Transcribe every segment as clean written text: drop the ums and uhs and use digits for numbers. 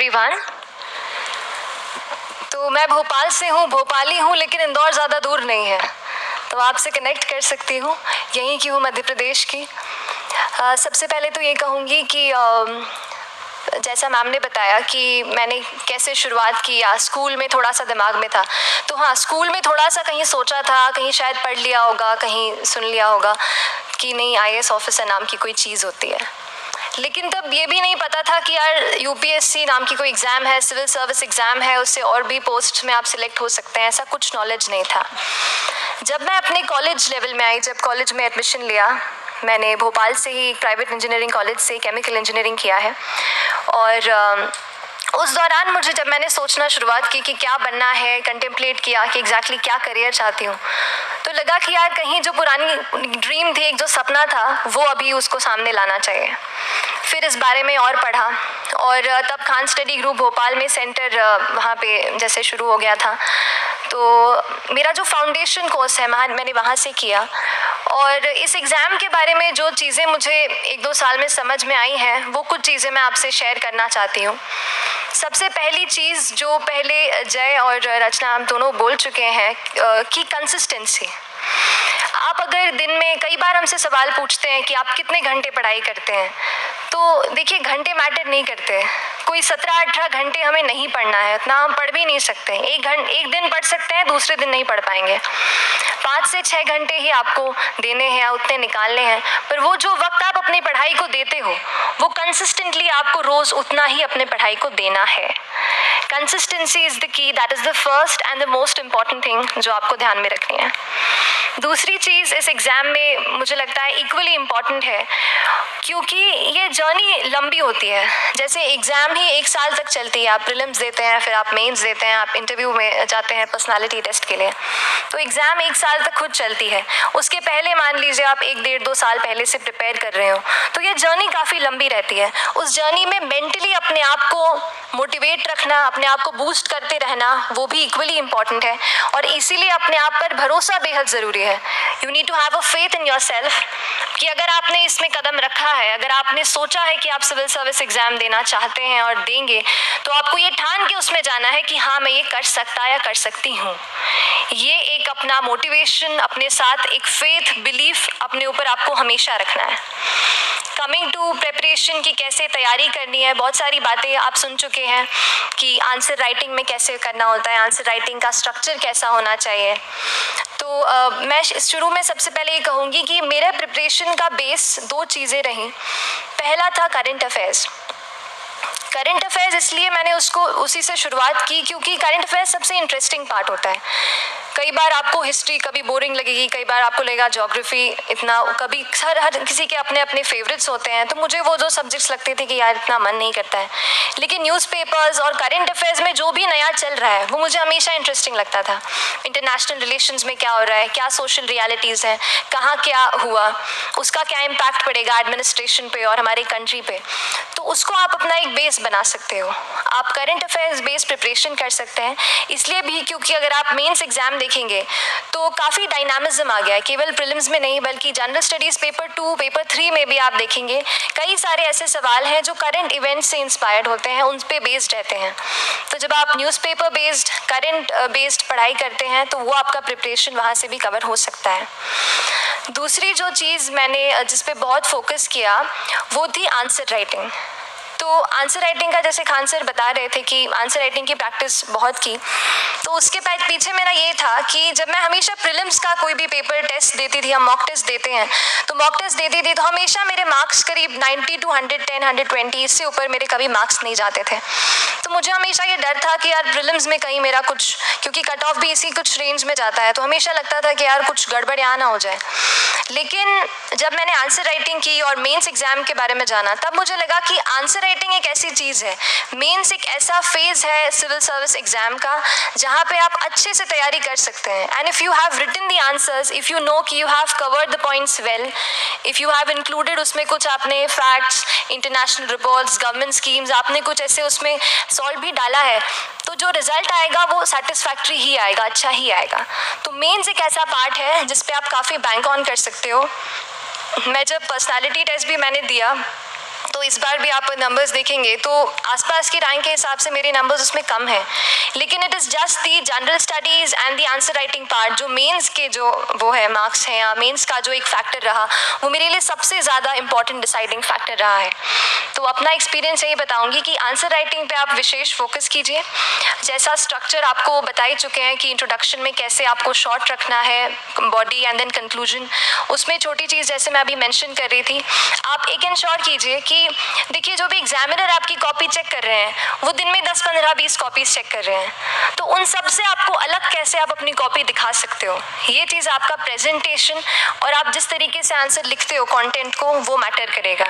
Everyone. तो मैं भोपाल से हूँ, भोपाली हूँ, लेकिन इंदौर ज़्यादा दूर नहीं है, तो आपसे कनेक्ट कर सकती हूँ। यहीं की हूँ, मध्य प्रदेश की। सबसे पहले तो ये कहूँगी कि जैसा मैम ने बताया कि मैंने कैसे शुरुआत की, या स्कूल में थोड़ा सा दिमाग में था, तो हाँ, स्कूल में थोड़ा सा कहीं सोचा था, कहीं शायद पढ़ लिया होगा, कहीं सुन लिया होगा कि नहीं, आईएएस ऑफिसर नाम की कोई चीज़ होती है। लेकिन तब ये भी नहीं पता था कि यार यूपीएससी नाम की कोई एग्ज़ाम है, सिविल सर्विस एग्ज़ाम है, उससे और भी पोस्ट में आप सिलेक्ट हो सकते हैं, ऐसा कुछ नॉलेज नहीं था। जब मैं अपने कॉलेज लेवल में आई, जब कॉलेज में एडमिशन लिया, मैंने भोपाल से ही प्राइवेट इंजीनियरिंग कॉलेज से केमिकल इंजीनियरिंग किया है, और उस दौरान मुझे जब मैंने सोचना शुरुआत की कि क्या बनना है, कंटेम्पलेट किया कि एग्जैक्टली क्या करियर चाहती हूँ, तो लगा कि यार कहीं जो पुरानी ड्रीम थी, एक जो सपना था, वो अभी उसको सामने लाना चाहिए। फिर इस बारे में और पढ़ा, और तब खान स्टडी ग्रुप भोपाल में सेंटर वहाँ पे जैसे शुरू हो गया था, तो मेरा जो फाउंडेशन कोर्स है मैंने वहाँ से किया। और इस एग्ज़ाम के बारे में जो चीज़ें मुझे 1-2 साल में समझ में आई हैं, वो कुछ चीज़ें मैं आपसे शेयर करना चाहती हूँ। सबसे पहली चीज़ जो पहले जय और रचना हम दोनों बोल चुके हैं कि कंसिस्टेंसी। आप अगर दिन में, कई बार हमसे सवाल पूछते हैं कि आप कितने घंटे पढ़ाई करते हैं, तो देखिए घंटे मैटर नहीं करते। कोई 17-18 घंटे हमें नहीं पढ़ना है, उतना हम पढ़ भी नहीं सकते। एक दिन पढ़ सकते हैं, दूसरे दिन नहीं पढ़ पाएंगे। 5 से 6 घंटे ही आपको देने हैं, उतने निकालने हैं, पर वो जो वक्त आप अपनी पढ़ाई को देते हो, वो कंसिस्टेंटली आपको रोज़ उतना ही अपने पढ़ाई को देना है। Consistency is the key, that is the first and the most important thing जो आपको ध्यान में रखनी है। दूसरी चीज़ इस एग्ज़ाम में मुझे लगता है इक्वली इम्पॉर्टेंट है, क्योंकि ये जर्नी लंबी होती है। जैसे एग्ज़ाम ही 1 साल तक चलती है, आप प्रीलिम्स देते हैं, फिर आप मेंस देते हैं, आप इंटरव्यू में जाते हैं पर्सनालिटी टेस्ट के लिए, तो एग्ज़ाम 1 साल तक खुद चलती है। उसके पहले मान लीजिए आप 1-1.5-2 साल पहले से प्रिपेयर कर रहे हो, तो ये जर्नी काफ़ी लंबी रहती है। उस जर्नी में मेंटली अपने आप को मोटिवेट रखना, अपने आप को बूस्ट करते रहना, वो भी इक्वली इम्पॉर्टेंट है, और इसीलिए अपने आप पर भरोसा बेहद ज़रूरी है। You need to have a faith in your self कि अगर आपने इसमें कदम रखा है, अगर आपने सोचा है कि आप सिविल सर्विस एग्ज़ाम देना चाहते हैं और देंगे, तो आपको ये ठान के उसमें जाना है कि हाँ, मैं ये कर सकता या कर सकती हूँ। ये एक अपना मोटिवेशन, अपने साथ एक फेथ, बिलीफ अपने ऊपर आपको हमेशा रखना है। कमिंग टू प्रेपरेशन की कैसे तैयारी करनी है, बहुत सारी बातें आप सुन चुके हैं कि आंसर राइटिंग में कैसे करना होता है, आंसर राइटिंग का स्ट्रक्चर कैसा होना चाहिए। तो मैं शुरू में सबसे पहले ये कहूँगी कि मेरे प्रिपरेशन का बेस 2 चीज़ें रहीं। पहला था करंट अफेयर्स। करंट अफेयर्स इसलिए मैंने उसको उसी से शुरुआत की क्योंकि करंट अफेयर्स सबसे इंटरेस्टिंग पार्ट होता है। कई बार आपको हिस्ट्री कभी बोरिंग लगेगी, कई बार आपको लगेगा ज्योग्राफी इतना, कभी हर किसी के अपने अपने फेवरेट्स होते हैं। तो मुझे वो जो सब्जेक्ट्स लगते थे कि यार इतना मन नहीं करता है, लेकिन न्यूज़पेपर्स और करंट अफेयर्स में जो भी नया चल रहा है वो मुझे हमेशा इंटरेस्टिंग लगता था। इंटरनेशनल रिलेशंस में क्या हो रहा है, क्या सोशल रियलिटीज़ हैं, कहाँ क्या हुआ, उसका क्या इम्पैक्ट पड़ेगा एडमिनिस्ट्रेशन पे और हमारी कंट्री पे, तो उसको आप अपना एक बेस बना सकते हो। आप करंट अफेयर्स बेस्ड प्रिपरेशन कर सकते हैं, इसलिए भी क्योंकि अगर आप मेंस एग्जाम देखेंगे तो काफ़ी डायनामिज्म आ गया है, केवल प्रीलिम्स में नहीं बल्कि जनरल स्टडीज़ पेपर 2, पेपर 3 में भी आप देखेंगे कई सारे ऐसे सवाल हैं जो करंट इवेंट से इंस्पायर्ड होते हैं, उन पे बेस्ड रहते हैं। तो जब आप न्यूज़पेपर बेस्ड, करंट बेस्ड पढ़ाई करते हैं तो वो आपका प्रिपरेशन वहाँ से भी कवर हो सकता है। दूसरी जो चीज़ मैंने जिस पे बहुत फोकस किया वो थी आंसर राइटिंग। तो आंसर राइटिंग का जैसे खान सर बता रहे थे कि आंसर राइटिंग की प्रैक्टिस बहुत की, तो उसके पीछे मेरा ये था कि जब मैं हमेशा प्रीलिम्स का कोई भी पेपर टेस्ट देती थी, हम मॉक टेस्ट देते हैं, तो मॉक टेस्ट देती थी तो हमेशा मेरे मार्क्स करीब 90 to 110, 120, इससे ऊपर मेरे कभी मार्क्स नहीं जाते थे। तो मुझे हमेशा ये डर था कि यार प्रीलिम्स में कहीं मेरा कुछ, क्योंकि कट ऑफ भी इसी कुछ रेंज में जाता है, तो हमेशा लगता था कि यार कुछ गड़बड़ यहाँ ना हो जाए। लेकिन जब मैंने आंसर राइटिंग की और मेंस एग्जाम के बारे में जाना, तब मुझे लगा कि आंसर राइटिंग एक ऐसी चीज़ है, मेंस एक ऐसा फेज़ है सिविल सर्विस एग्जाम का जहाँ पे आप अच्छे से तैयारी कर सकते हैं। And if you have written the answers, if you know कि you have covered the points well, if you have included उसमें कुछ आपने facts, international reports, government schemes, आपने कुछ ऐसे उसमें सॉल्व भी डाला है, तो जो रिजल्ट आएगा वो सेटिस्फैक्ट्री ही आएगा, अच्छा ही आएगा। तो मेंस एक ऐसा पार्ट है जिस पे आप काफ़ी बैंक ऑन कर सकते हो। मैं जब पर्सनालिटी टेस्ट भी मैंने दिया तो इस बार भी आप नंबर्स देखेंगे तो आसपास की रैंक के हिसाब से मेरे नंबर्स उसमें कम हैं, लेकिन it is just the general studies and the answer writing part, जो मेंस के जो वो है मार्क्स हैं या मेंस का जो एक फैक्टर रहा, वो मेरे लिए सबसे ज़्यादा इंपॉर्टेंट डिसाइडिंग फैक्टर रहा है। तो अपना एक्सपीरियंस यही बताऊंगी कि आंसर राइटिंग पे आप विशेष फोकस कीजिए। जैसा स्ट्रक्चर आपको बता ही चुके हैं कि इंट्रोडक्शन में कैसे आपको शॉर्ट रखना है, बॉडी एंड देन कंक्लूजन, उसमें छोटी चीज़ जैसे मैं अभी मेंशन कर रही थी, आप एक इंश्योर कीजिए कि देखिए जो भी एग्जामिनर आपकी कॉपी चेक कर रहे हैं वो दिन में 10, 15, 20 कॉपीज चेक कर रहे हैं, तो उन सब से आपको अलग कैसे आप अपनी कॉपी दिखा सकते हो, ये चीज़ आपका प्रेजेंटेशन और आप जिस तरीके से आंसर लिखते हो कंटेंट को, वो मैटर करेगा।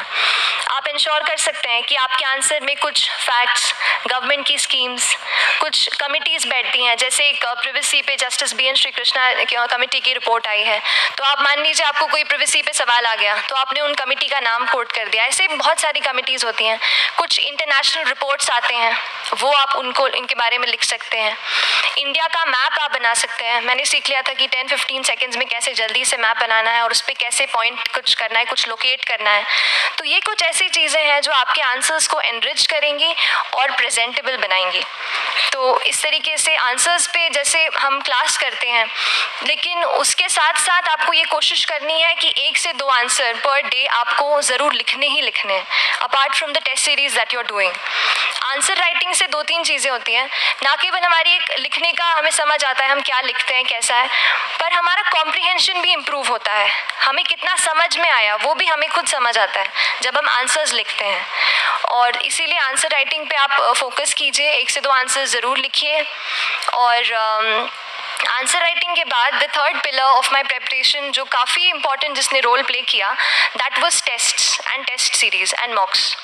आप इंश्योर कर सकते हैं कि आपके आंसर में कुछ फैक्ट्स, गवर्नमेंट की स्कीम्स, कुछ कमिटीज़ बैठती हैं, जैसे एक प्रिवेसी पे justice BN Shri Krishna committee की रिपोर्ट आई है, तो आप मान लीजिए आपको कोई प्रिवेसी पे सवाल आ गया तो आपने उन कमेटी का नाम कोट कर दिया। ऐसे बहुत सारी कमिटीज़ होती हैं, कुछ इंटरनेशनल रिपोर्ट्स आते हैं, वो आप उनको इनके बारे में लिख सकते हैं। इंडिया का मैप आप बना सकते हैं, मैंने सीख लिया था कि 10-15 सेकेंड्स में कैसे जल्दी से मैप बनाना है और उस पर कैसे पॉइंट कुछ करना है, कुछ लोकेट करना है। तो ये कुछ ऐसी चीज़ें हैं जो आपके आंसर्स को एनरिच करेंगी और प्रेजेंटेबल बनाएंगी। तो इस तरीके से आंसर्स पे जैसे हम क्लास करते हैं, लेकिन उसके साथ साथ आपको ये कोशिश करनी है कि 1 से 2 आंसर पर डे आपको ज़रूर लिखने ही लिखने हैं, apart from the test series that you are doing. Answer writing से 2-3 चीज़ें होती हैं, ना केवल हमारी एक लिखने का हमें समझ आता है हम क्या लिखते हैं कैसा है, पर हमारा कॉम्प्रिहेंशन भी इम्प्रूव होता है, हमें कितना समझ में आया वो भी हमें खुद समझ आता है जब हम आंसर्स लिखते हैं। और इसीलिए आंसर राइटिंग पे आप फोकस कीजिए, 1 से 2 आंसर ज़रूर लिखिए। और आंसर राइटिंग के बाद the third pillar of my preparation जो काफ़ी इंपॉर्टेंट जिसने रोल प्ले किया, that was tests and test series and mocks.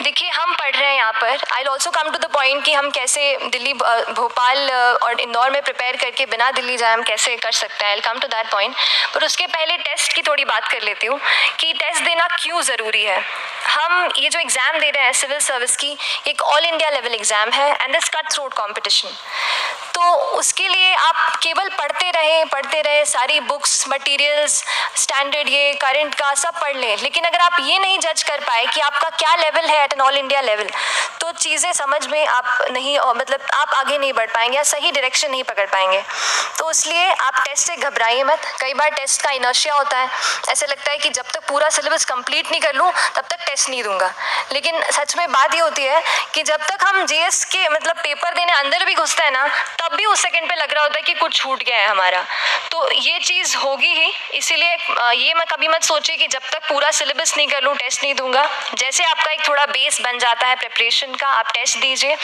देखिए हम पढ़ रहे हैं यहाँ पर, I also come to the point कि हम कैसे दिल्ली, भोपाल और इंदौर में प्रिपेयर करके बिना दिल्ली जाए हम कैसे कर सकते हैं, आई कम टू दैट पॉइंट। पर उसके पहले टेस्ट की थोड़ी बात कर लेती हूँ कि टेस्ट देना क्यों ज़रूरी है। हम ये जो एग्ज़ाम दे रहे हैं सिविल सर्विस की, एक ऑल इंडिया लेवल एग्ज़ाम है and this cut throat competition. तो उसके लिए आप केवल पढ़ते रहे सारी बुक्स, मटेरियल्स, स्टैंडर्ड ये करंट का सब पढ़ लें, लेकिन अगर आप ये नहीं जज कर पाए कि आपका क्या लेवल है at an all India level, तो चीज़ें समझ में आप नहीं, मतलब आप आगे नहीं बढ़ पाएंगे या सही डायरेक्शन नहीं पकड़ पाएंगे। तो इसलिए आप टेस्ट से घबराइए मत। कई बार टेस्ट का इनर्शिया होता है, ऐसे लगता है कि जब तक पूरा सिलेबस कंप्लीट नहीं कर लूँ तब तक टेस्ट नहीं दूंगा, लेकिन सच में बात ये होती है कि जब तक हम GS के मतलब पेपर देने अंदर भी घुसते हैं ना, तब भी उस सेकंड पे लग रहा होता है कि कुछ छूट गया है हमारा। तो ये चीज़ होगी ही, इसीलिए ये मैं कभी मत सोचिए कि जब तक पूरा सिलेबस नहीं कर लूँ टेस्ट नहीं दूंगा। जैसे आपका एक थोड़ा बेस बन जाता है प्रिपरेशन का, आप टेस्ट दीजिए,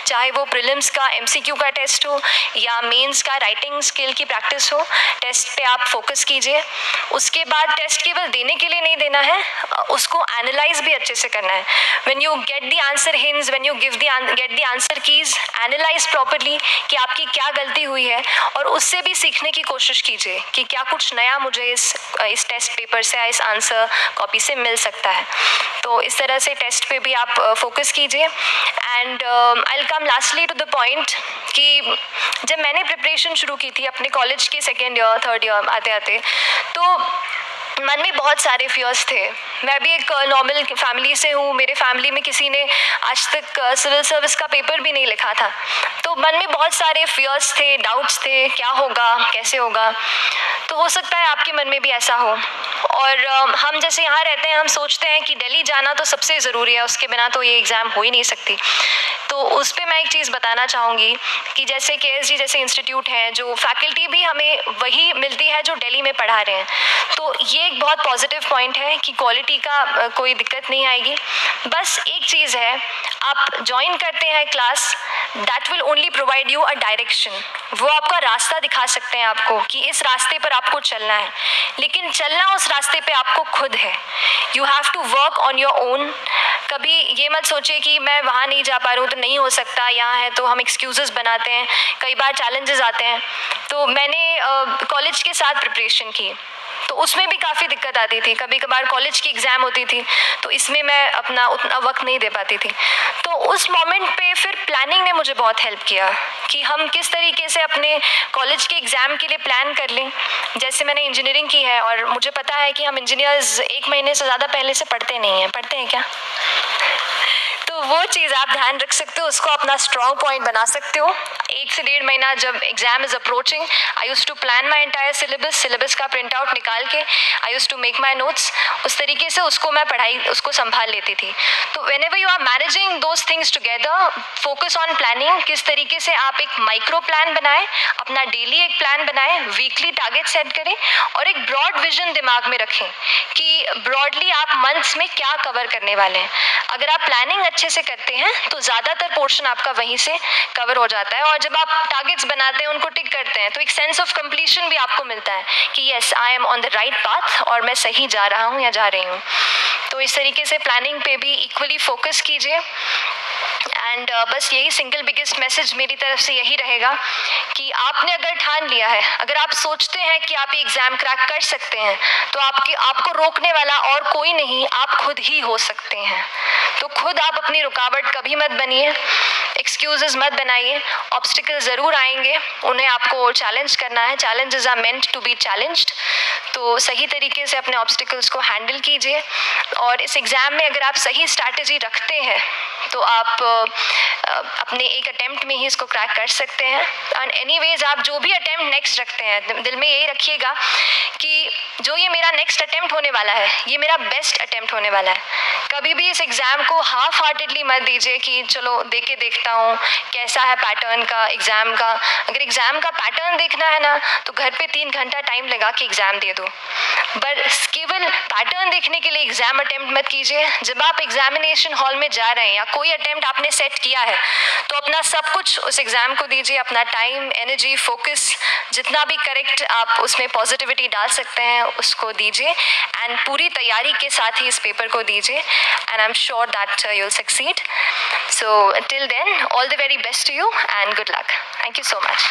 चाहे वो प्रीलिम्स का MCQ का टेस्ट हो या मेंस का राइटिंग स्किल की प्रैक्टिस हो, टेस्ट पे आप फोकस कीजिए। उसके बाद टेस्ट केवल देने के लिए नहीं देना है, उसको एनालाइज भी अच्छे से करना है। When you get the answer hints, when you get the answer keys, analyse properly कि आपकी क्या गलती हुई है और उससे भी सीखने की कोशिश कीजिए कि क्या कुछ नया मुझे इस टेस्ट पेपर से या इस आंसर कॉपी से मिल सकता है। तो इस तरह से टेस्ट पे भी आप फोकस कीजिए। And I will come lastly to the point कि जब मैंने प्रिपरेशन शुरू की थी अपने कॉलेज के 2nd ईयर 3rd ईयर आते आते, तो मन में बहुत सारे फियर्स थे। मैं भी एक नॉर्मल फैमिली से हूँ, मेरे फैमिली में किसी ने आज तक सिविल सर्विस का पेपर भी नहीं लिखा था, तो मन में बहुत सारे फियर्स थे, डाउट्स थे, क्या होगा, कैसे होगा। तो हो सकता है आपके मन में भी ऐसा हो। और हम जैसे यहाँ रहते हैं, हम सोचते हैं कि दिल्ली जाना तो सबसे ज़रूरी है, उसके बिना तो ये एग्ज़ाम हो ही नहीं सकती। तो उस पर मैं एक चीज़ बताना चाहूँगी कि जैसे KSG जैसे इंस्टीट्यूट हैं, जो फैकल्टी भी हमें वही मिलती है जो दिल्ली में पढ़ा रहे हैं, तो ये एक बहुत पॉजिटिव पॉइंट है कि क्वालिटी का कोई दिक्कत नहीं आएगी। बस एक चीज़ है, आप ज्वाइन करते हैं class, that will only provide you a direction, वो आपका रास्ता दिखा सकते हैं आपको कि इस रास्ते पर आपको चलना है, लेकिन चलना उस रास्ते पे आपको खुद है। You have to work on your own. कभी ये मत सोचिए कि मैं वहाँ नहीं जा पा रहा हूँ तो नहीं हो सकता, यहाँ है, तो हम एक्सक्यूज़ेस बनाते हैं, कई बार चैलेंजेस आते हैं। तो मैंने कॉलेज के साथ प्रिपरेशन की, तो उसमें भी काफ़ी दिक्कत आती थी। कभी कभार कॉलेज की एग्ज़ाम होती थी तो इसमें मैं अपना उतना वक्त नहीं दे पाती थी। तो उस मोमेंट पे फिर प्लानिंग ने मुझे बहुत हेल्प किया कि हम किस तरीके से अपने कॉलेज के एग्ज़ाम के लिए प्लान कर लें। जैसे मैंने इंजीनियरिंग की है और मुझे पता है कि हम इंजीनियर्स 1 महीने से ज़्यादा पहले से पढ़ते नहीं हैं। पढ़ते हैं क्या? तो वो चीज़ आप ध्यान रख सकते हो, उसको अपना स्ट्रॉन्ग पॉइंट बना सकते हो। 1 से 1.5 महीना जब exam is approaching, I use to plan my entire syllabus का प्रिंट आउट निकाल के I use to make my notes. उस तरीके से उसको मैं उसको संभाल लेती थी। तो whenever you are managing those things together, focus on planning. किस तरीके से आप एक माइक्रो प्लान बनाएं, अपना डेली एक प्लान बनाएं, वीकली टारगेट सेट करें और एक ब्रॉड विजन दिमाग में रखें कि ब्रॉडली आप मंथ्स में क्या कवर करने वाले हैं। अगर आप प्लानिंग अच्छे से करते हैं तो ज़्यादातर पोर्शन आपका वहीं से कवर हो जाता है। और जब आप टारगेट्स बनाते हैं, उनको टिक करते हैं, तो एक सेंस ऑफ कंप्लीशन भी आपको मिलता है कि yes, I am on the right path और मैं सही जा रहा हूँ या जा रही हूँ। तो इस तरीके से प्लानिंग पे भी इक्वली फोकस कीजिए। एंड बस यही सिंगल बिगेस्ट मैसेज मेरी तरफ से यही रहेगा कि आपने अगर ठान लिया है, अगर आप सोचते हैं कि आप एग्ज़ाम क्रैक कर सकते हैं, तो आपको रोकने वाला और कोई नहीं, आप खुद ही हो सकते हैं। तो खुद आप अपनी रुकावट कभी मत बनिए, एक्सक्यूजेस मत बनाइए। ऑब्स्टिकल ज़रूर आएंगे, उन्हें आपको चैलेंज करना है। Challenges are meant to be challenged. तो सही तरीके से अपने ऑब्स्टिकल्स को हैंडल कीजिए और इस एग्ज़ाम में अगर आप सही स्ट्रैटेजी रखते हैं तो आप अपने एक अटेम्प्ट में ही इसको क्रैक कर सकते हैं। एंड एनीवेज, आप जो भी अटेम्प्ट नेक्स्ट रखते हैं, दिल में यही रखिएगा कि जो ये मेरा नेक्स्ट अटेम्प्ट होने वाला है, ये मेरा बेस्ट अटेम्प्ट होने वाला है। कभी भी इस एग्ज़ाम को हाफ हार्टेडली मत दीजिए कि चलो दे के देखता हूँ कैसा है पैटर्न का एग्ज़ाम का। अगर एग्ज़ाम का पैटर्न देखना है ना, तो घर पे 3 घंटा टाइम लगा के एग्ज़ाम दे दो। बस केवल पैटर्न देखने के लिए एग्ज़ाम अटेम्प्ट मत कीजिए। जब आप एग्जामिनेशन हॉल में जा रहे हैं या कोई अटेम्प्ट आपने सेट किया है, तो अपना सब कुछ उस एग्ज़ाम को दीजिए। अपना टाइम, एनर्जी, फोकस, जितना भी करेक्ट आप उसमें पॉजिटिविटी डाल सकते हैं उसको दीजिए एंड पूरी तैयारी के साथ ही इस पेपर को दीजिए। And I am sure that you'll succeed. So till then, all the very best to you and good luck. Thank you so much.